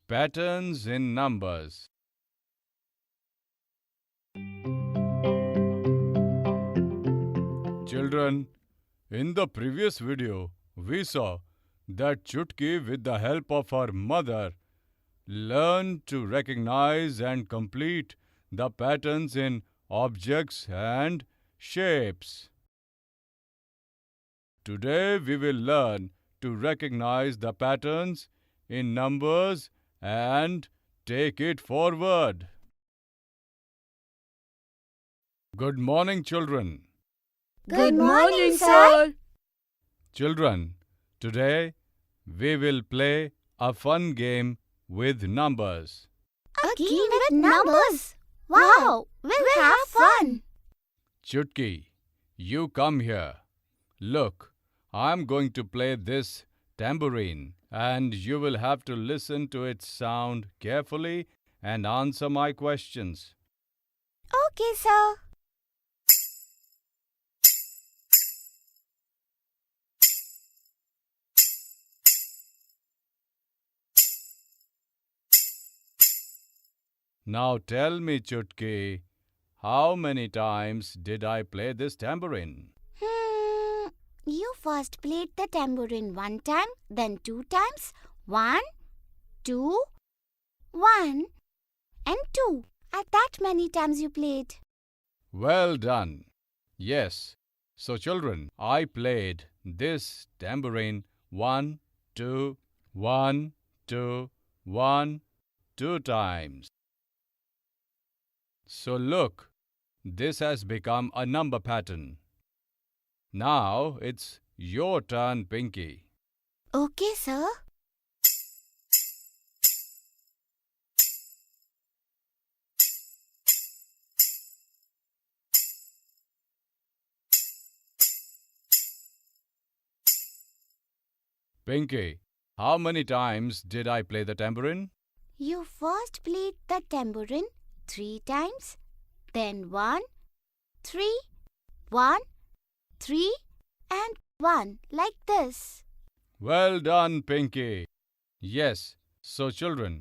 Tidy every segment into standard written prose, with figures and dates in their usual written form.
Patterns in numbers. Children, in the previous video, we saw that Chutki, with the help of her mother, learned to recognize and complete the patterns in objects and shapes. Today we will learn to recognize the patterns in numbers and take it forward. Good morning, children. Good morning, sir. Children, today we will play a fun game with numbers. A game with numbers. Wow, we'll have fun. Chutki, you come here. Look, I'm going to play this tambourine and you will have to listen to its sound carefully and answer my questions. Okay, sir. Now tell me, Chutki, how many times did I play this tambourine? You first played the tambourine 1 time, then 2 times. 1, 2, 1 and 2. At that many times you played. Well done. Yes. So children, I played this tambourine 1, 2, 1, 2, 1, 2 times. So look, this has become a number pattern. Now it's your turn, Pinky. Okay, sir. Pinky, how many times did I play the tambourine? You first played the tambourine 3 times, then 1, 3, 1, 3 and 1 like this. Well done, Pinky. Yes, so children,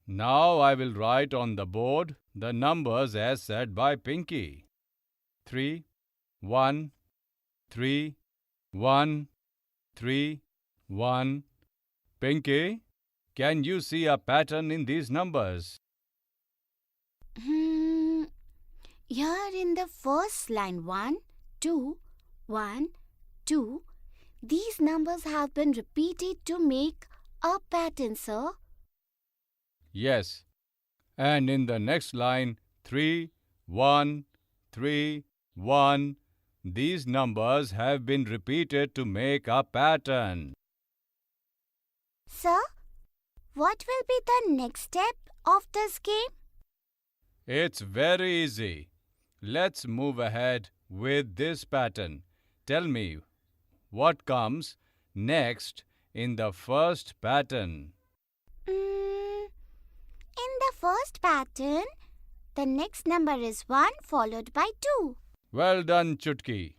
now I will write on the board the numbers as said by Pinky. 3, 1, 3, 1, 3, 1. Pinky, can you see a pattern in these numbers? Here in the first line 1, 2, 1, 2, these numbers have been repeated to make a pattern, sir. Yes. And in the next line 3, 1, 3, 1, these numbers have been repeated to make a pattern. Sir, what will be the next step of this game? It's very easy. Let's move ahead with this pattern. Tell me, what comes next in the first pattern? In the first pattern, the next number is 1 followed by 2. Well done, Chutki.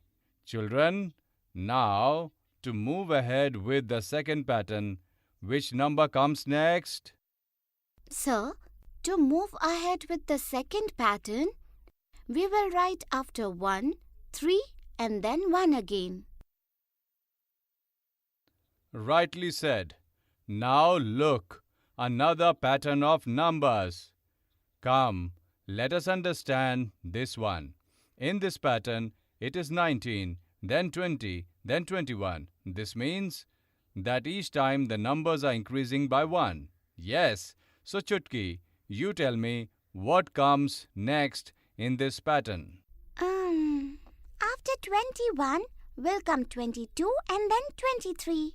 Children, now to move ahead with the second pattern, which number comes next? Sir, to move ahead with the second pattern, we will write after 1, 3 and then 1 again. Rightly said. Now look, another pattern of numbers. Come, let us understand this one. In this pattern, it is 19, then 20, then 21. This means that each time the numbers are increasing by 1. Yes, so Chutki, you tell me what comes next in this pattern. After 21 will come 22 and then 23.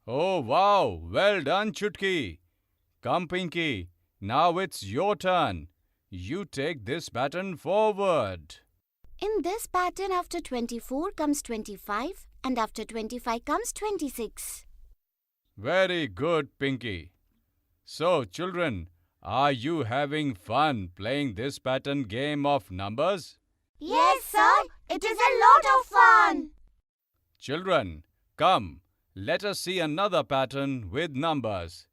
Oh wow, well done, Chutki. Come, Pinky, now it's your turn. You take this pattern forward. In this pattern, after 24 comes 25 and after 25 comes 26. Very good, Pinky. So, children, are you having fun playing this pattern game of numbers? Yes, sir. It is a lot of fun. Children, come, let us see another pattern with numbers.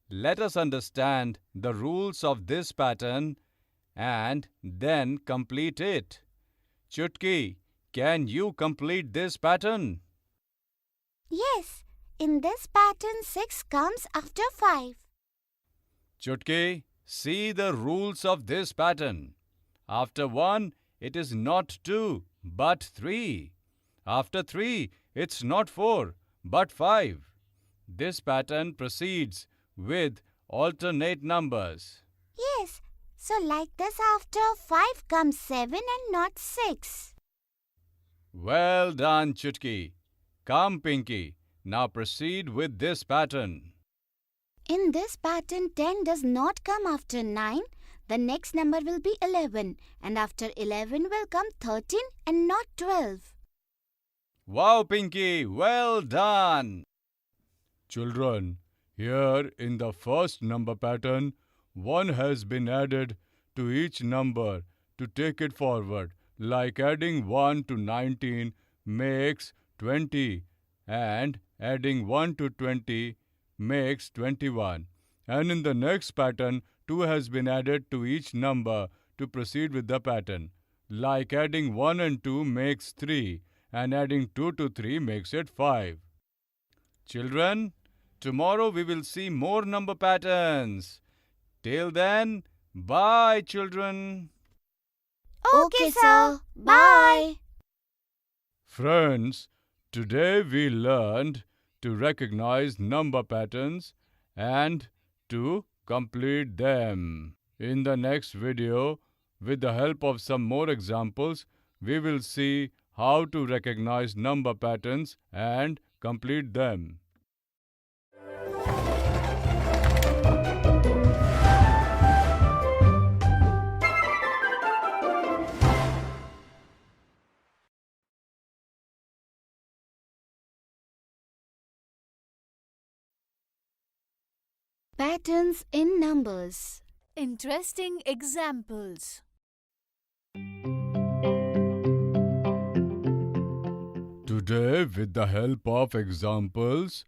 let us understand the rules of this pattern and then complete it. Chutki, can you complete this pattern? Yes, in this pattern 6 comes after 5. Chutki, see the rules of this pattern. After 1, it is not 2, but 3. After 3, it's not 4, but 5. This pattern proceeds with alternate numbers. Yes, so like this after 5 comes 7 and not 6. Well done, Chutki. Come, Pinky. Now proceed with this pattern. In this pattern 10 does not come after 9. The next number will be 11 and after 11 will come 13 and not 12. Wow, Pinky, well done. Children, here in the first number pattern, 1 has been added to each number to take it forward, like adding 1 to 19 makes 20 and adding 1 to 20 makes 21. And in the next pattern, 2 has been added to each number to proceed with the pattern, like adding 1 and 2 makes 3 and adding 2 to 3 makes it 5. Children, tomorrow we will see more number patterns. Till then, bye, children. Okay, sir. Bye. Friends, today we learned to recognize number patterns and to complete them. In the next video, with the help of some more examples, we will see how to recognize number patterns and complete them. Patterns in numbers. Interesting examples. Today, with the help of examples,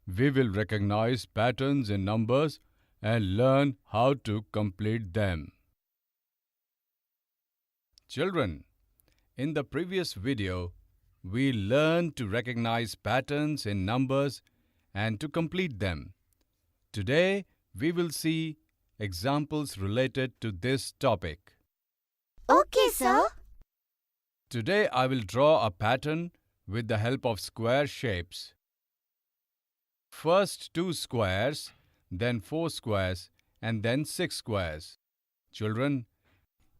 we will recognize patterns in numbers and learn how to complete them. Children, in the previous video, we learned to recognize patterns in numbers and to complete them. Today, we will see examples related to this topic. Okay, sir. Today, I will draw a pattern with the help of square shapes. First 2 squares, then 4 squares, and then 6 squares. Children,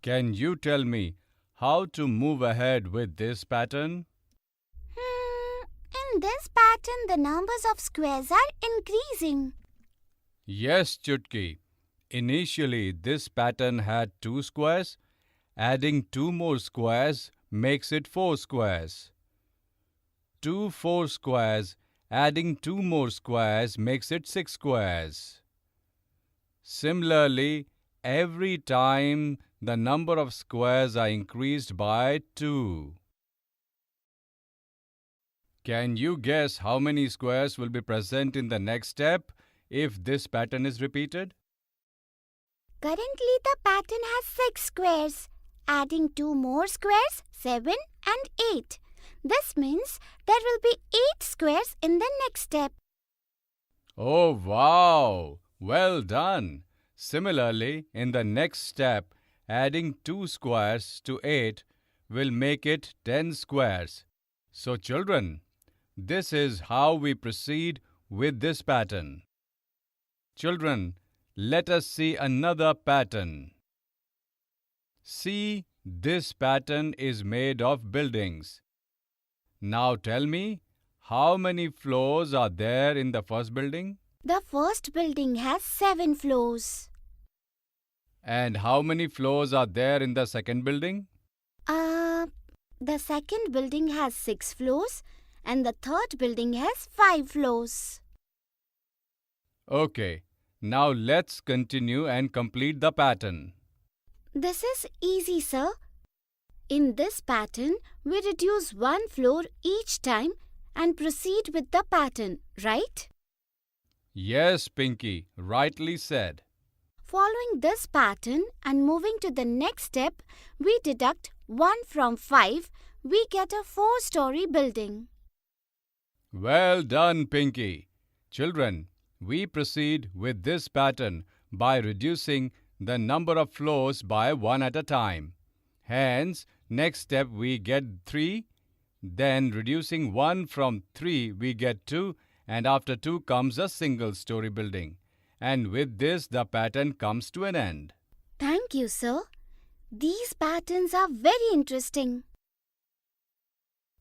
can you tell me how to move ahead with this pattern? In this pattern, the numbers of squares are increasing. Yes, Chutki. Initially, this pattern had 2 squares. Adding 2 more squares makes it 4 squares. 2 4 squares, adding 2 more squares makes it 6 squares. Similarly, every time the number of squares are increased by 2. Can you guess how many squares will be present in the next step if this pattern is repeated? Currently, the pattern has 6 squares. Adding 2 more squares, 7 and 8. This means there will be 8 squares in the next step. Oh, wow! Well done! Similarly, in the next step, adding 2 squares to 8 will make it 10 squares. So, children, this is how we proceed with this pattern. Children, let us see another pattern. See, this pattern is made of buildings. Now tell me, how many floors are there in the first building? The first building has 7 floors. And how many floors are there in the second building? The second building has 6 floors and the third building has 5 floors. Okay, now let's continue and complete the pattern. This is easy, sir. In this pattern, we reduce 1 floor each time and proceed with the pattern, right? Yes, Pinky, rightly said. Following this pattern and moving to the next step, we deduct 1 from 5. We get a 4-story building. Well done, Pinky. Children, we proceed with this pattern by reducing the number of floors by 1 at a time. Hence, next step we get 3, then reducing 1 from 3 we get 2, and after 2 comes a single-story building. And with this the pattern comes to an end. Thank you, sir. These patterns are very interesting.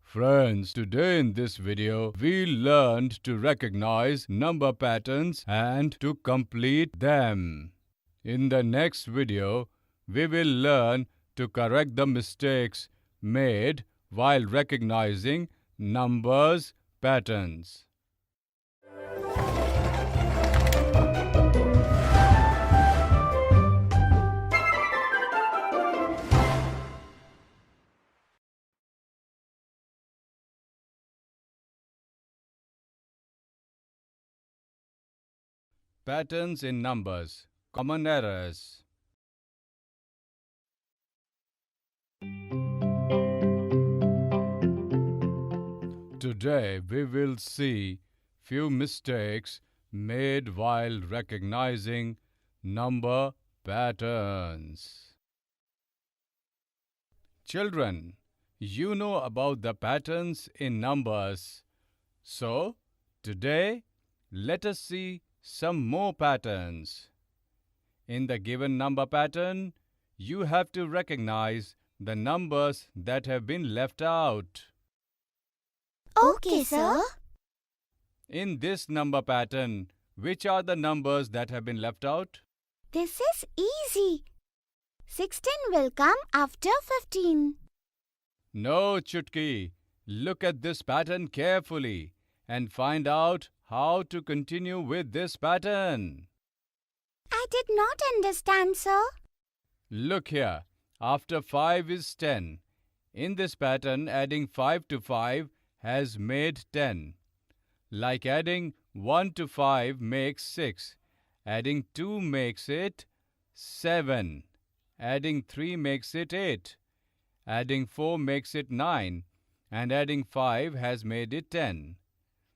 Friends, today in this video, we learned to recognize number patterns and to complete them. In the next video, we will learn to correct the mistakes made while recognizing numbers patterns. Patterns in numbers. Common errors. Today we will see few mistakes made while recognizing number patterns. Children, you know about the patterns in numbers. So, today let us see some more patterns. In the given number pattern, you have to recognize the numbers that have been left out. Okay, sir. In this number pattern, which are the numbers that have been left out? This is easy. 16 will come after 15. No, Chutki. Look at this pattern carefully and find out how to continue with this pattern. I did not understand, sir. Look here. After 5 is 10. In this pattern, adding 5 to 5 has made 10. Like adding 1 to 5 makes 6. Adding 2 makes it 7. Adding 3 makes it 8. Adding 4 makes it 9. And adding 5 has made it 10.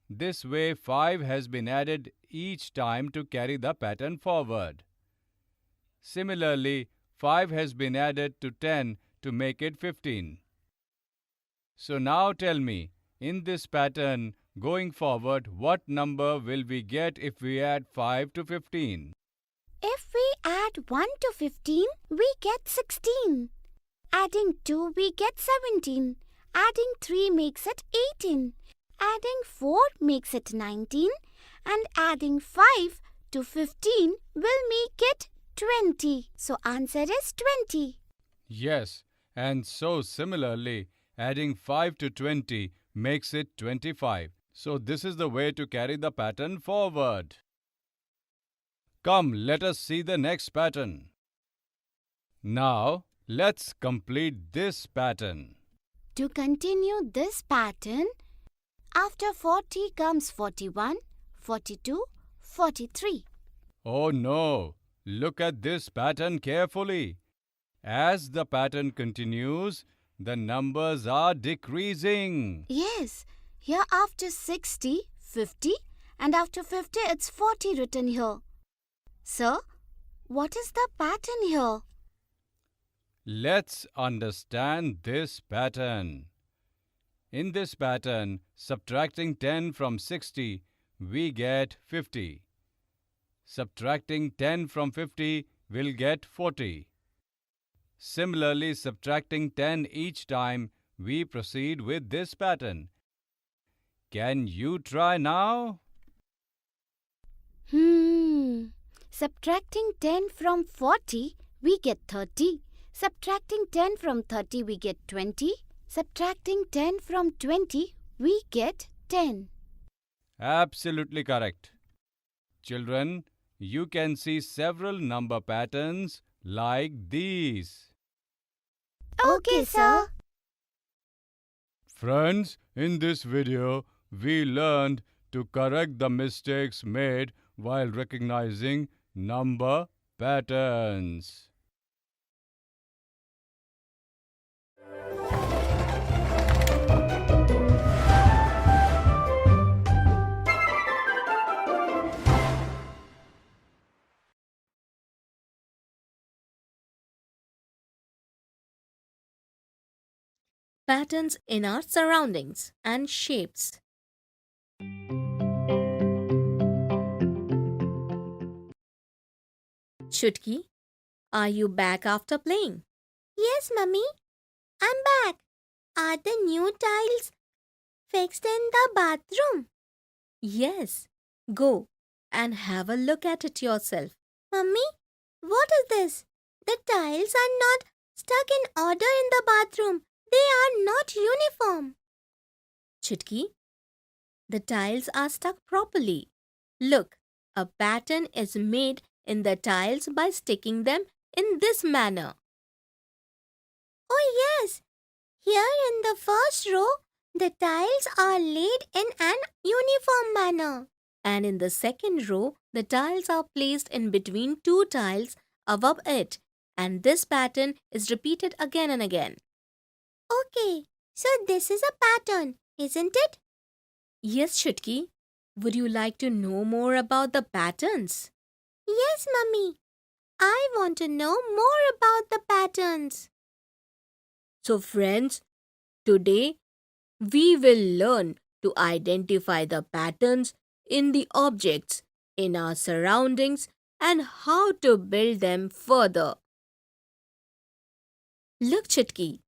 This way 5 has been added each time to carry the pattern forward. Similarly, 5 has been added to 10 to make it 15. So now tell me, in this pattern, going forward, what number will we get if we add 5 to 15? If we add 1 to 15, we get 16. Adding 2, we get 17. Adding 3 makes it 18. Adding 4 makes it 19. And adding 5 to 15 will make it 20. So answer is 20. Yes, and so similarly, adding 5 to 20 makes it 25. So this is the way to carry the pattern forward. Come, let us see the next pattern. Now, let's complete this pattern. To continue this pattern, after 40 comes 41, 42, 43. Oh no! Look at this pattern carefully. As the pattern continues, the numbers are decreasing. Yes, here after 60, 50, and after 50 it's 40 written here. Sir, what is the pattern here? Let's understand this pattern. In this pattern, subtracting 10 from 60, we get 50. Subtracting 10 from 50 will get 40. Similarly, subtracting 10 each time, we proceed with this pattern. Can you try now? Subtracting 10 from 40, we get 30. Subtracting 10 from 30, we get 20. Subtracting 10 from 20, we get 10. Absolutely correct. Children, you can see several number patterns like these. Okay, sir. Friends, in this video, we learned to correct the mistakes made while recognizing number patterns. Patterns in our surroundings and shapes. Chutki, are you back after playing? Yes, Mummy, I'm back. Are the new tiles fixed in the bathroom? Yes. Go and have a look at it yourself. Mummy, what is this? The tiles are not stuck in order in the bathroom. They are not uniform. Chutki, the tiles are stuck properly. Look, a pattern is made in the tiles by sticking them in this manner. Oh, yes. Here in the first row, the tiles are laid in an uniform manner. And in the second row, the tiles are placed in between two tiles above it. And this pattern is repeated again and again. Okay, so this is a pattern, isn't it? Yes, Chutki. Would you like to know more about the patterns? Yes, Mummy. I want to know more about the patterns. So, friends, today we will learn to identify the patterns in the objects in our surroundings and how to build them further. Look, Chutki.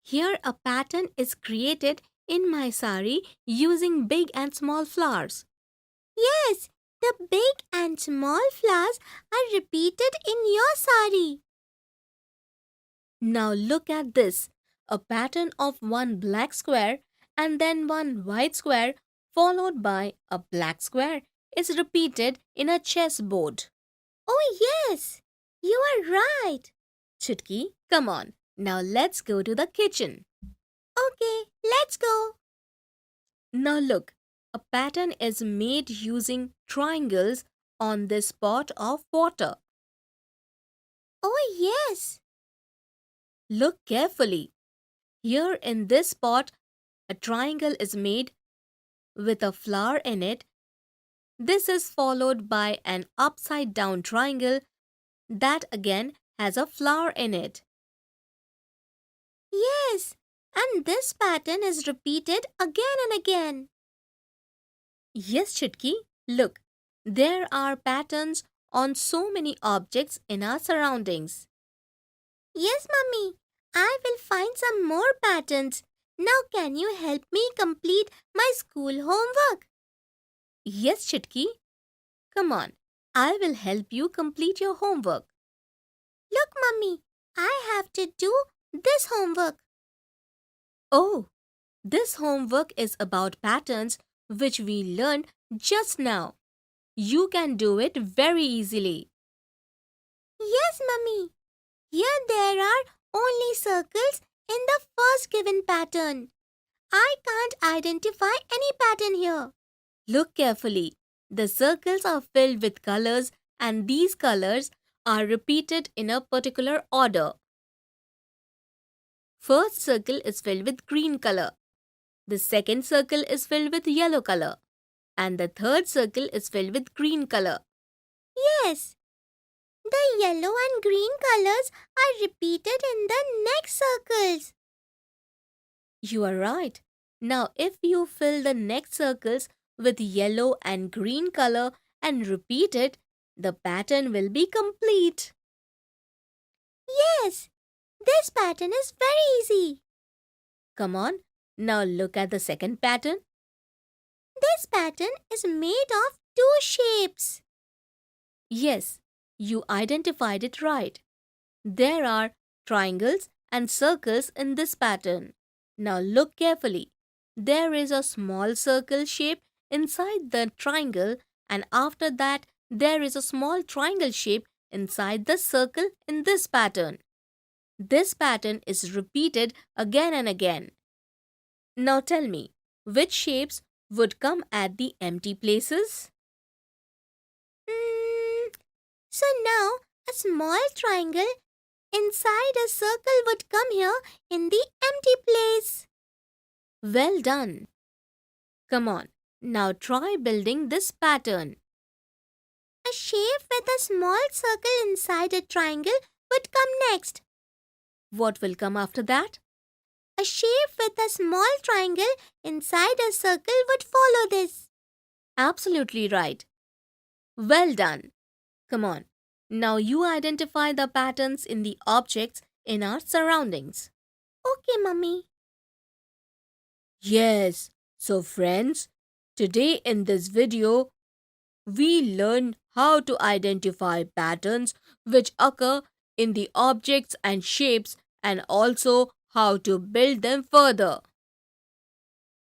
Here a pattern is created in my sari using big and small flowers. Yes, the big and small flowers are repeated in your sari. Now look at this. A pattern of one black square and then one white square followed by a black square is repeated in a chessboard. Oh, yes, you are right. Chutki, come on. Now let's go to the kitchen. Okay, let's go. Now look, a pattern is made using triangles on this pot of water. Oh, yes. Look carefully. Here in this pot, a triangle is made with a flower in it. This is followed by an upside down triangle that again has a flower in it. Yes, and this pattern is repeated again and again. Yes, Chutki, look, there are patterns on so many objects in our surroundings. Yes, Mummy, I will find some more patterns. Now, can you help me complete my school homework? Yes, Chutki. Come on, I will help you complete your homework. Look, Mummy, I have to do this homework. Oh, this homework is about patterns which we learned just now. You can do it very easily. Yes, Mummy. Here there are only circles in the first given pattern. I can't identify any pattern here. Look carefully. The circles are filled with colors and these colors are repeated in a particular order. First circle is filled with green color. The second circle is filled with yellow color. And the third circle is filled with green color. Yes. The yellow and green colors are repeated in the next circles. You are right. Now, if you fill the next circles with yellow and green color and repeat it, the pattern will be complete. Yes, this pattern is very easy. Come on, now look at the second pattern. This pattern is made of two shapes. Yes, you identified it right. There are triangles and circles in this pattern. Now look carefully. There is a small circle shape inside the triangle and after that there is a small triangle shape inside the circle in this pattern. This pattern is repeated again and again. Now tell me, which shapes would come at the empty places? So now a small triangle inside a circle would come here in the empty place. Well done. Come on, now try building this pattern. A shape with a small circle inside a triangle would come next. What will come after that? A shape with a small triangle inside a circle would follow this. Absolutely right. Well done. Come on. Now you identify the patterns in the objects in our surroundings. Okay, Mummy. Yes. So friends, today in this video, we learn how to identify patterns which occur in the objects and shapes and also how to build them further.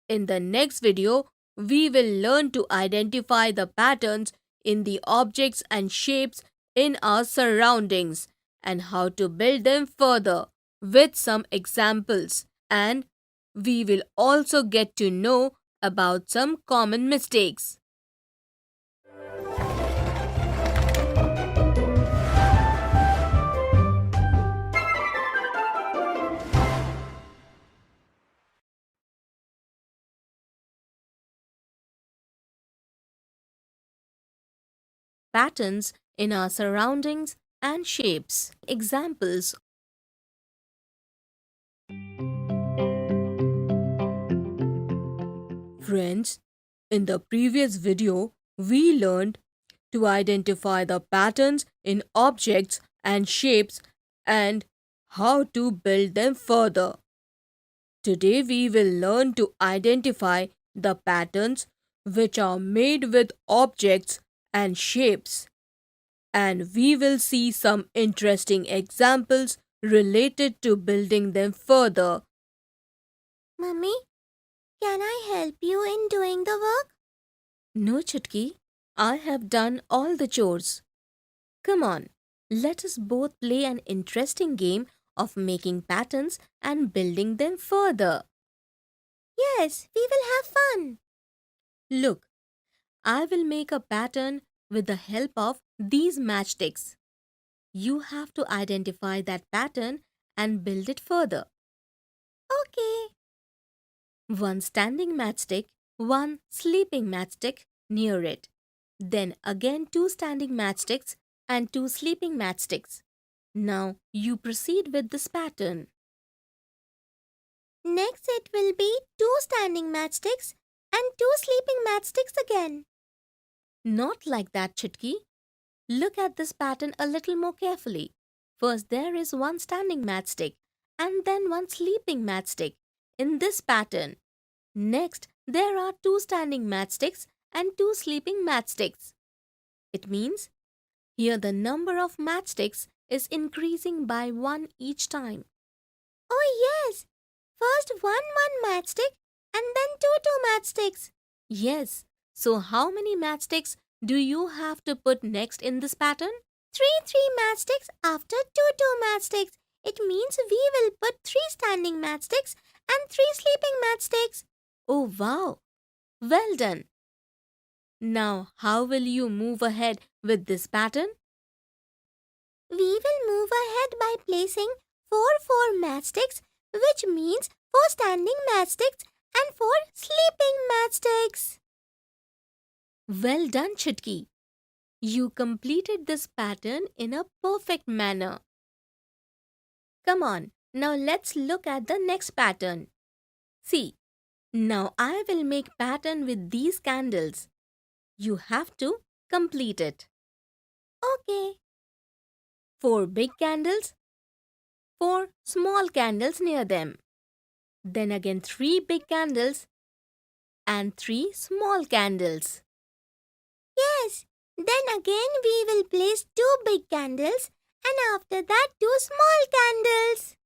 In the next video, we will learn to identify the patterns in the objects and shapes in our surroundings and how to build them further with some examples, and we will also get to know about some common mistakes. Patterns in our surroundings and shapes. Examples. Friends, in the previous video, we learned to identify the patterns in objects and shapes and how to build them further. Today we will learn to identify the patterns which are made with objects and shapes, and we will see some interesting examples related to building them further. Mummy, can I help you in doing the work? No, Chutki. I have done all the chores. Come on, let us both play an interesting game of making patterns and building them further. Yes, we will have fun. Look, I will make a pattern with the help of these matchsticks. You have to identify that pattern and build it further. Okay. One standing matchstick, one sleeping matchstick near it. Then again 2 standing matchsticks and 2 sleeping matchsticks. Now you proceed with this pattern. Next it will be 2 standing matchsticks and 2 sleeping matchsticks again. Not like that, Chutki. Look at this pattern a little more carefully. First there is one standing matchstick and then one sleeping matchstick in this pattern. Next there are 2 standing matchsticks and 2 sleeping matchsticks. It means here the number of matchsticks is increasing by 1 each time. Oh yes! First 1 matchstick and then 2 matchsticks. Yes. So how many matchsticks do you have to put next in this pattern? 3 matchsticks after 2 matchsticks. It means we will put 3 standing matchsticks and 3 sleeping matchsticks. Oh wow! Well done! Now, how will you move ahead with this pattern? We will move ahead by placing 4 matchsticks, which means 4 standing matchsticks and 4 sleeping matchsticks. Well done, Chutki. You completed this pattern in a perfect manner. Come on, now let's look at the next pattern. See, now I will make pattern with these candles. You have to complete it. Okay. 4 big candles, 4 small candles near them. Then again 3 big candles and 3 small candles. Yes, then again we will place 2 big candles and after that 2 small candles.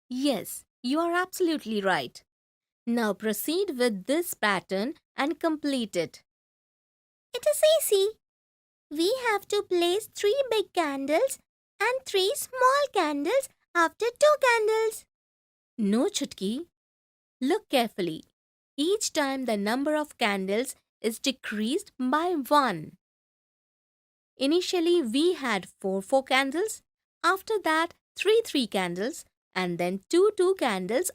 Yes, you are absolutely right. Now proceed with this pattern and complete it. It is easy. We have to place 3 big candles and 3 small candles after 2 candles. No, Chutki. Look carefully. Each time the number of candles is decreased by 1. Initially, we had 4 candles. After that, 3 candles. And then 2 candles.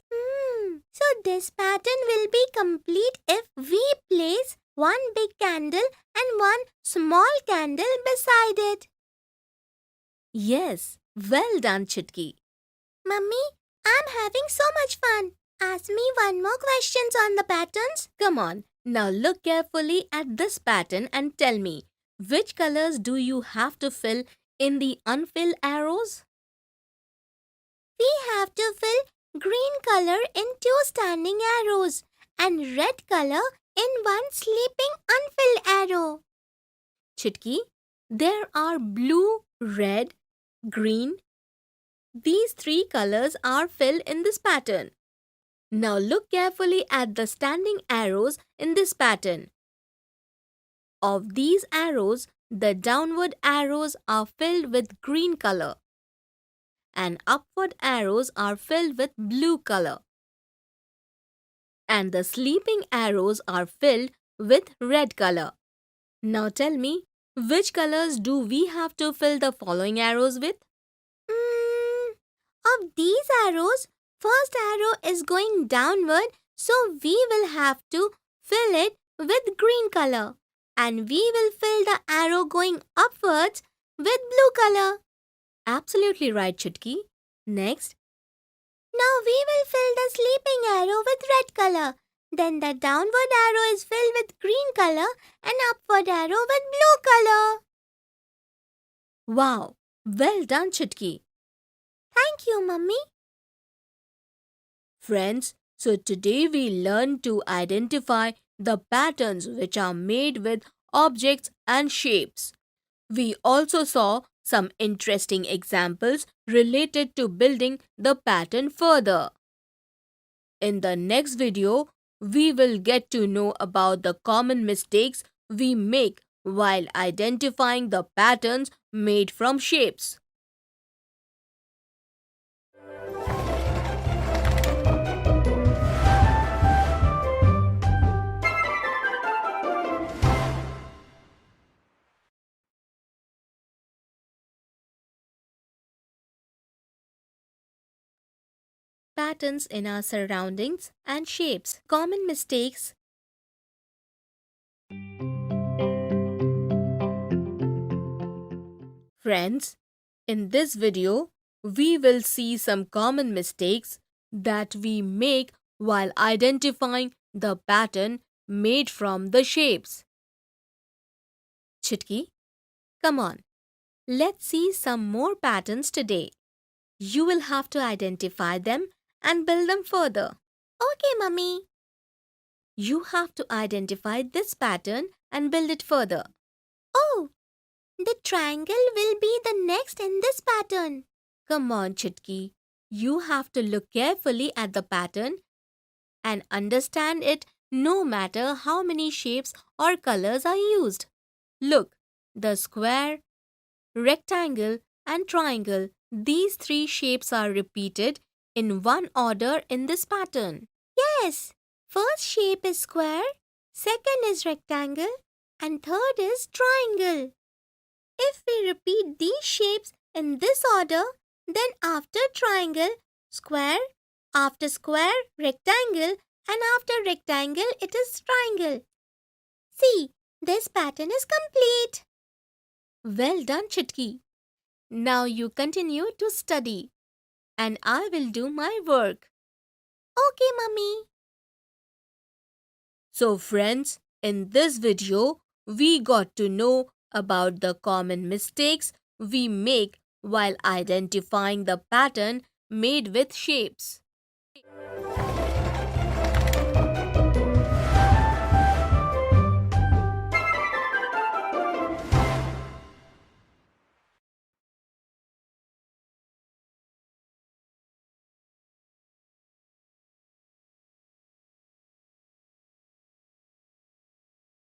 So this pattern will be complete if we place one big candle and one small candle beside it. Yes, well done, Chutki. Mummy, I'm having so much fun. Ask me one more questions on the patterns. Come on, now look carefully at this pattern and tell me, which colors do you have to fill in the unfilled arrows? We have to fill green color in 2 standing arrows and red color in 1 sleeping unfilled arrow. Chutki, there are blue, red, green. These 3 colors are filled in this pattern. Now look carefully at the standing arrows in this pattern. Of these arrows, the downward arrows are filled with green color and upward arrows are filled with blue color. And the sleeping arrows are filled with red color. Now tell me, which colors do we have to fill the following arrows with? Of these arrows, first arrow is going downward, so we will have to fill it with green color. And we will fill the arrow going upwards with blue color. Absolutely right, Chutki. Next, Now we will fill the sleeping arrow with red color. Then the downward arrow is filled with green color and upward arrow with blue color. wow, well done, Chutki. Thank you, Mummy. Friends, so today we learned to identify the patterns which are made with objects and shapes. We also saw some interesting examples related to building the pattern further. In the next video, we will get to know about the common mistakes we make while identifying the patterns made from shapes. Patterns in our surroundings and shapes. Common mistakes. Friends, in this video, we will see some common mistakes that we make while identifying the pattern made from the shapes. Chutki, come on, let's see some more patterns today. You will have to identify them and build them further. Okay, Mummy. You have to identify this pattern and build it further. Oh, the triangle will be the next in this pattern. Come on, Chutki. You have to look carefully at the pattern and understand it no matter how many shapes or colors are used. Look, the square, rectangle and triangle. These 3 shapes are repeated in one order in this pattern. Yes, first shape is square, second is rectangle, and third is triangle. If we repeat these shapes in this order, then after triangle, square, after square, rectangle, and after rectangle, it is triangle. See, this pattern is complete. Well done, Chutki. Now you continue to study and I will do my work. Okay, Mummy. So friends, in this video, we got to know about the common mistakes we make while identifying the pattern made with shapes.